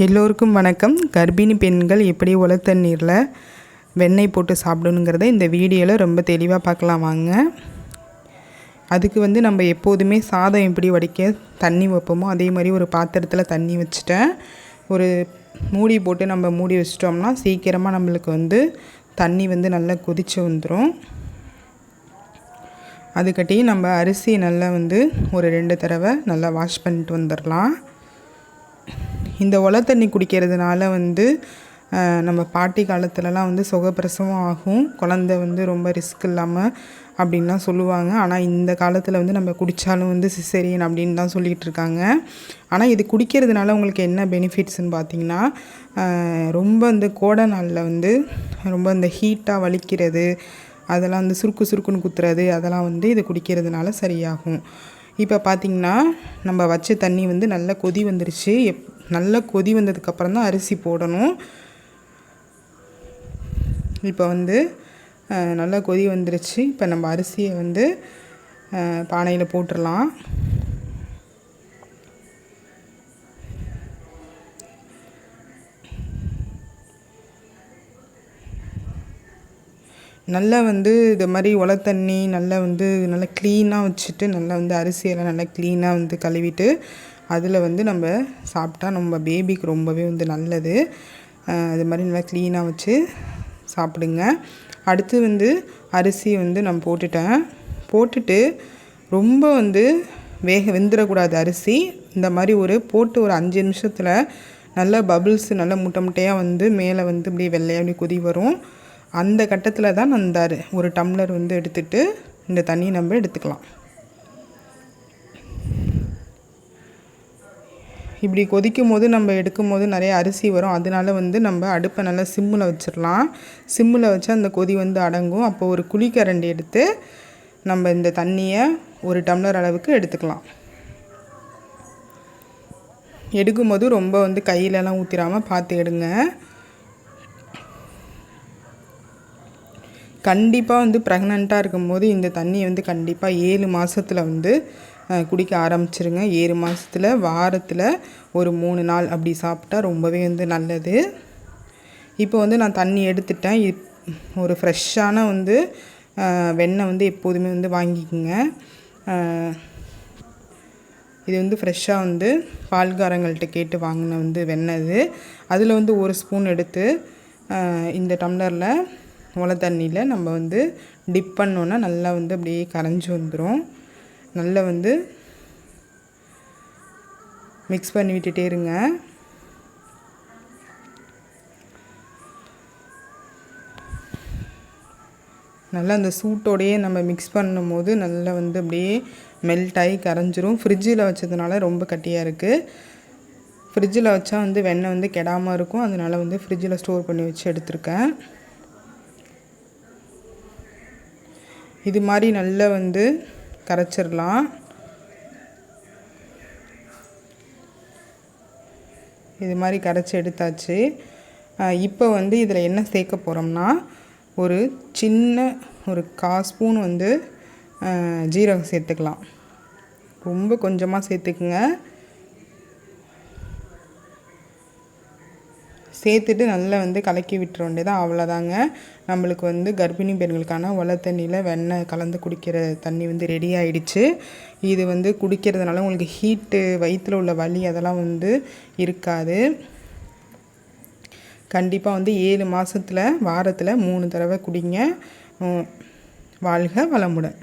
எல்லோருக்கும் வணக்கம். கர்ப்பிணி பெண்கள் எப்படி உலர்த்தண்ணீரில் வெண்ணெய் போட்டு சாப்பிடணுங்கிறத இந்த வீடியோவில் ரொம்ப தெளிவாக பார்க்கலாம் வாங்க. அதுக்கு நம்ம எப்போதுமே சாதம் எப்படி வடிக்க தண்ணி வைப்போமோ அதே மாதிரி ஒரு பாத்திரத்தில் தண்ணி வச்சுட்டேன். ஒரு மூடி போட்டு நம்ம மூடி வச்சிட்டோம்னா சீக்கிரமாக நம்மளுக்கு தண்ணி நல்லா கொதித்து வந்துடும். அதுக்கட்டி நம்ம அரிசி நல்லா ஒரு 2 தடவை நல்லா வாஷ் பண்ணிட்டு வந்துடலாம். இந்த உலர் தண்ணி குடிக்கிறதுனால நம்ம பாட்டி காலத்துலலாம் சுகப்பிரசவம் ஆகும், குழந்தை ரொம்ப ரிஸ்க் இல்லாமல் அப்படின்லாம் சொல்லுவாங்க. ஆனால் இந்த காலத்தில் நம்ம குடித்தாலும் சிசேரியன் அப்படின்னு தான் சொல்லிகிட்டு இருக்காங்க. ஆனால் இது குடிக்கிறதுனால உங்களுக்கு என்ன பெனிஃபிட்ஸ்ன்னு பார்த்தீங்கன்னா, ரொம்ப கோடை நாளில் ரொம்ப இந்த ஹீட்டாக வலிக்கிறது, அதெல்லாம் சுருக்கு சுருக்குன்னு குத்துறது, அதெல்லாம் இது குடிக்கிறதுனால சரியாகும். இப்போ பார்த்திங்கன்னா நம்ம வச்ச தண்ணி நல்லா கொதி வந்துருச்சு. நல்லா கொதி வந்ததுக்கப்புறம் தான் அரிசி போடணும். இப்போ நல்லா கொதி வந்துருச்சு. இப்போ நம்ம அரிசியை பானையில் போட்டுடலாம். நல்லா இது மாதிரி உலர் தண்ணி நல்லா நல்லா க்ளீனாக வச்சுட்டு நல்லா அரிசியெல்லாம் நல்லா க்ளீனாக கழுவிட்டு அதில் நம்ம சாப்பிட்டா நம்ம பேபிக்கு ரொம்பவே நல்லது. அது மாதிரி நல்லா க்ளீனாக வச்சு சாப்பிடுங்க. அடுத்து அரிசி நான் போட்டுட்டு ரொம்ப வெந்துடக்கூடாது அரிசி. இந்த மாதிரி போட்டு ஒரு 5 நிமிஷத்தில் நல்லா பபிள்ஸ் நல்லா முட்டை முட்டையாக மேலே இப்படியே வெள்ளையாக அப்படி கொதி வரும். அந்த கட்டத்தில் தான் நான் ஒரு டம்ளர் எடுத்துகிட்டு இந்த தண்ணி நம்ம எடுத்துக்கலாம். இப்படி கொதிக்கும் போது நம்ம எடுக்கும் போது நிறைய அரிசி வரும். அதனால நம்ம அடுப்பை நல்லா சிம்மில் வச்சிடலாம். சிம்மில் வச்சு அந்த கொதி அடங்கும். அப்போ ஒரு குழிக்கரண்டி எடுத்து நம்ம இந்த தண்ணியை ஒரு டம்ளர் அளவுக்கு எடுத்துக்கலாம். எடுக்கும்போது ரொம்ப கையிலலாம் ஊற்றிடாமல் பார்த்து எடுங்க. கண்டிப்பாக ப்ரெக்னெண்ட்டாக இருக்கும்போது இந்த தண்ணி கண்டிப்பாக 7 மாதத்தில் குடிக்க ஆரம்பிச்சிருங்க. 7 மாதத்தில் வாரத்தில் ஒரு 3 நாள் அப்படி சாப்பிட்டா ரொம்பவே நல்லது. இப்போ நான் தண்ணி எடுத்துட்டேன். ஒரு ஃப்ரெஷ்ஷான வெண்ணெய் எப்போதுமே வாங்கிக்கோங்க. இது ஃப்ரெஷ்ஷாக பால்காரங்கள்கிட்ட கேட்டு வாங்கின வெண்ணெய் இது. அதில் ஒரு ஸ்பூன் எடுத்து இந்த டம்ளரில் உலர் தண்ணியில் நம்ம டிப் பண்ணோன்னா நல்லா அப்படியே கரைஞ்சி வந்துடும். நல்லா மிக்ஸ் பண்ணி விட்டுட்டே இருங்க. நல்லா அந்த சூட்டோடையே நம்ம மிக்ஸ் பண்ணும்போது நல்லா அப்படியே மெல்ட் ஆகி கரைஞ்சிரும். ஃப்ரிட்ஜில் வச்சதுனால ரொம்ப கட்டியாக இருக்குது. ஃப்ரிட்ஜில் வச்சா வெண்ணெய் கெடாமல் இருக்கும். அதனால் ஃப்ரிட்ஜில் ஸ்டோர் பண்ணி வச்சு எடுத்திருக்கேன். இது மாதிரி நல்லா கரைச்சிடலாம். இது மாதிரி கரைச்சி எடுத்தாச்சு. இப்போ இதில் என்ன சேர்க்க போகிறோம்னா, ஒரு சின்ன ஒரு 1/4 ஸ்பூன் ஜீரகம் சேர்த்துக்கலாம். ரொம்ப கொஞ்சமாக சேர்த்துக்குங்க. சேர்த்துட்டு நல்லா கலக்கி விட்டுற வேண்டியதான். அவ்வளோதாங்க. நம்மளுக்கு கர்ப்பிணி பெண்களுக்கான உலர் தண்ணியில் வெண்ணெய் கலந்து குடிக்கிற தண்ணி ரெடி ஆகிடுச்சு. இது குடிக்கிறதுனால உங்களுக்கு ஹீட்டு, வயிற்றில் உள்ள வலி அதெல்லாம் இருக்காது. கண்டிப்பாக 7 மாதத்தில் வாரத்தில் 3 தடவை குடிங்க. வாழ்க வளமுடன்.